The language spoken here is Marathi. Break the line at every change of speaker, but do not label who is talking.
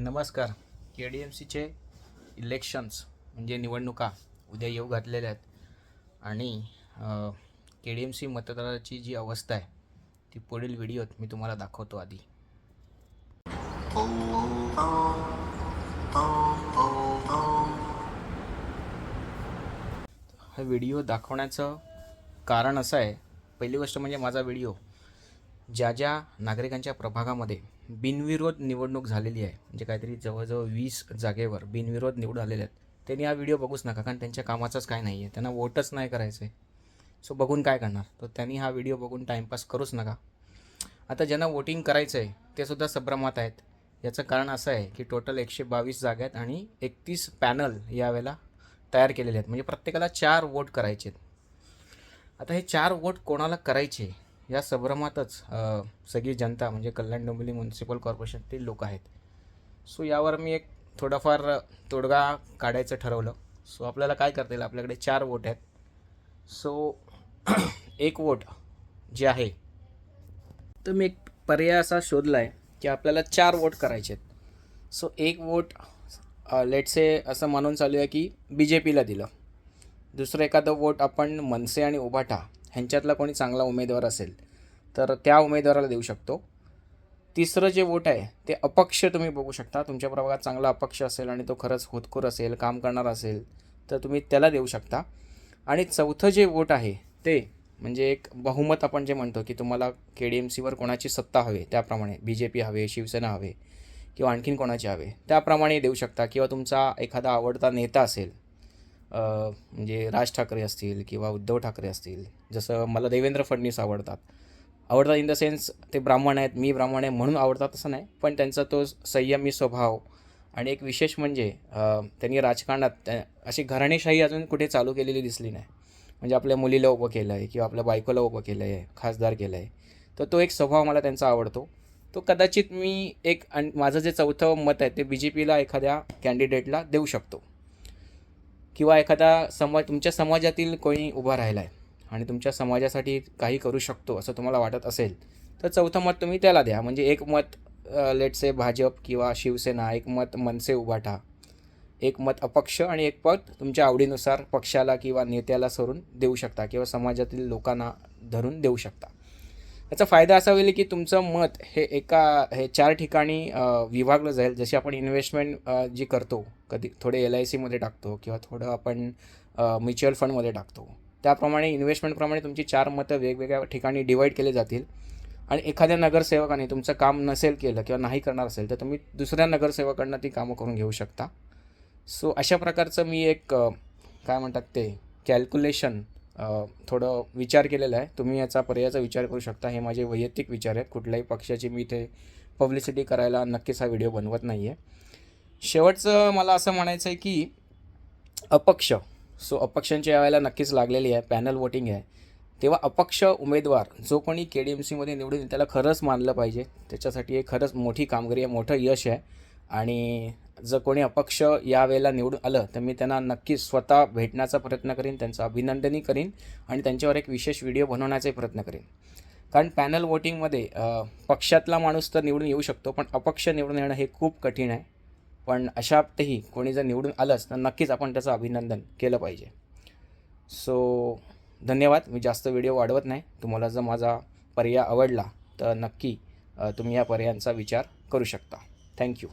नमस्कार. KDMCचे इलेक्शन्स म्हणजे निवडणुका उद्या येऊ घातलेल्या आहेत आणि KDMC मतदाराची जी अवस्था आहे ती पुढील व्हिडिओत मी तुम्हाला दाखवतो. आधी हा व्हिडिओ दाखवण्याचं कारण असं आहे, पहिली गोष्ट म्हणजे माझा व्हिडिओ ज्या ज्या नागरिकांच्या प्रभागामध्ये बिनविरोध निवडणूक झालेली आहे, म्हणजे काहीतरी जवळजवळ 20 जागेवर बिनविरोध निवडून आलेले आहेत, त्यांनी हा व्हिडिओ बघूच नका. कारण त्यांच्या कामाचंच काय नाही आहे, त्यांना वोटच नाही करायचं आहे. सो बघून काय करणार? तर त्यांनी हा व्हिडिओ बघून टाईमपास करूच नका. आता ज्यांना वोटिंग करायचं आहे ते सुद्धा संभ्रमात आहेत. याचं कारण असं आहे की टोटल 122 जागा आहेत आणि 31 पॅनल यावेळेला तयार केलेले आहेत, म्हणजे प्रत्येकाला 4 वोट करायचे आहेत. आता हे 4 वोट कोणाला करायचे या संभ्रमातच सगळी जनता म्हणजे कल्याण डोंबिवली म्युन्सिपल कॉर्पोरेशनतील लोक आहेत. सो यावर मी एक थोडाफार तोडगा काढायचं ठरवलं. सो आपल्याला काय करता येईल, आपल्याकडे 4 वोट आहेत. सो एक वोट जे आहे, तर मी एक पर्याय असा शोधला आहे की आपल्याला 4 वोट करायचे आहेत. सो एक वोट लेट्से असं मानून चालू आहे की BJPला दिलं. दुसरं एखादं वोट आपण मनसे आणि उभाटा ह्यांच्यातला कोणी चांगला उमेदवार असेल तर त्या उमेदवाराला देऊ शकतो. तिसरं जे वोट आहे ते अपक्ष तुम्ही बघू शकता. तुमच्या प्रभागात चांगला अपक्ष असेल आणि तो खरंच होतखोर असेल, काम करणार असेल तर तुम्ही त्याला देऊ शकता. आणि चौथं जे वोट आहे ते म्हणजे एक बहुमत आपण जे म्हणतो की तुम्हाला KDMCवर कोणाची सत्ता हवे, त्याप्रमाणे BJP हवे, शिवसेना हवे किंवा आणखीन कोणाचे हवे त्याप्रमाणे देऊ शकता. किंवा तुमचा एखादा आवडता नेता असेल, म्हणजे राज ठाकरे असतील किंवा उद्धव ठाकरे असतील. जसं मला देवेंद्र फडणवीस आवडतात इन द सेन्स ते ब्राह्मण आहेत, मी ब्राह्मण आहे म्हणून आवडतात असं नाही, पण त्यांचा तो संयमी स्वभाव आणि एक विशेष म्हणजे त्यांनी राजकारणात अशी घराणेशाही अजून कुठे चालू केलेली दिसली नाही. म्हणजे आपल्या मुलीला उभं केलं आहे किंवा आपल्या बायकोला उभं केलं आहे, खासदार केलं आहे, तर तो एक स्वभाव मला त्यांचा आवडतो. तो कदाचित मी एक माझं जे चौथं मत आहे ते BJPला एखाद्या कॅन्डिडेटला देऊ शकतो. किंवा एखादा तुमच्या समाजातील कोणी उभा राहिला आहे आणि तुमच्या समाजासाठी काही करू शकतो असं तुम्हाला वाटत असेल तर चौथं मत तुम्ही त्याला द्या. म्हणजे एक मत लेट्से भाजप किंवा शिवसेना, एक मत मनसे उभाटा, एक मत अपक्ष आणि एक मत तुमच्या आवडीनुसार पक्षाला किंवा नेत्याला सोडून देऊ शकता किंवा समाजातील लोकांना धरून देऊ शकता. याचा फायदा असा होईल की तुमचं मत हे 4 ठिकाणी विभागलं जाईल. जशी आपण इन्व्हेस्टमेंट जी करतो, कधी थोडे LICमध्ये टाकतो किंवा थोडं आपण म्युच्युअल फंडमध्ये टाकतो, त्याप्रमाणे इन्व्हेस्टमेंटप्रमाणे तुमची 4 मतं वेगवेगळ्या ठिकाणी डिवाईड केले जातील. आणि एखाद्या नगरसेवकाने तुमचं काम नसेल केलं किंवा नाही करणार असेल तर तुम्ही दुसऱ्या नगरसेवकांना ती कामं करून घेऊ शकता. सो अशा प्रकारचं मी एक काय म्हणतात ते कॅल्क्युलेशन थोडं विचार केलेला आहे. तुम्ही याचा पर्यायाचा विचार करू शकता. हे माझे वैयक्तिक विचार आहेत, कुठल्याही पक्षाची मी ते पब्लिसिटी करायला नक्कीच हा व्हिडिओ बनवत नाही आहे. शेवटचं मला असं म्हणायचं आहे की अपक्ष, सो अपक्षांची यावेळेला नक्कीच लागलेली आहे, पॅनल वोटिंग आहे. तेव्हा अपक्ष उमेदवार जो कोणी KDMCमध्ये निवडून येईल त्याला खरंच मानलं पाहिजे. त्याच्यासाठी एक खरंच मोठी कामगिरी आहे, मोठं यश आहे. आणि जर कोणी अपक्ष यावेळेला निवडून आलं तर मी त्यांना नक्कीच स्वतः भेटण्याचा प्रयत्न करीन, त्यांचं अभिनंदनही करीन आणि त्यांच्यावर एक विशेष व्हिडिओ बनवण्याचाही प्रयत्न करीन. कारण पॅनल वोटिंगमध्ये पक्षातला माणूस तर निवडून येऊ शकतो, पण अपक्ष निवडून येणं हे खूप कठीण आहे. पण अशातही कोणी जर निवडून आलंच तर नक्कीच आपण त्याचं अभिनंदन केलं पाहिजे. सो धन्यवाद. मी जास्त व्हिडिओ वाढवत नाही. तुम्हाला जर माझा पर्याय आवडला तर नक्की तुम्ही या पर्यायांचा विचार करू शकता. थँक्यू.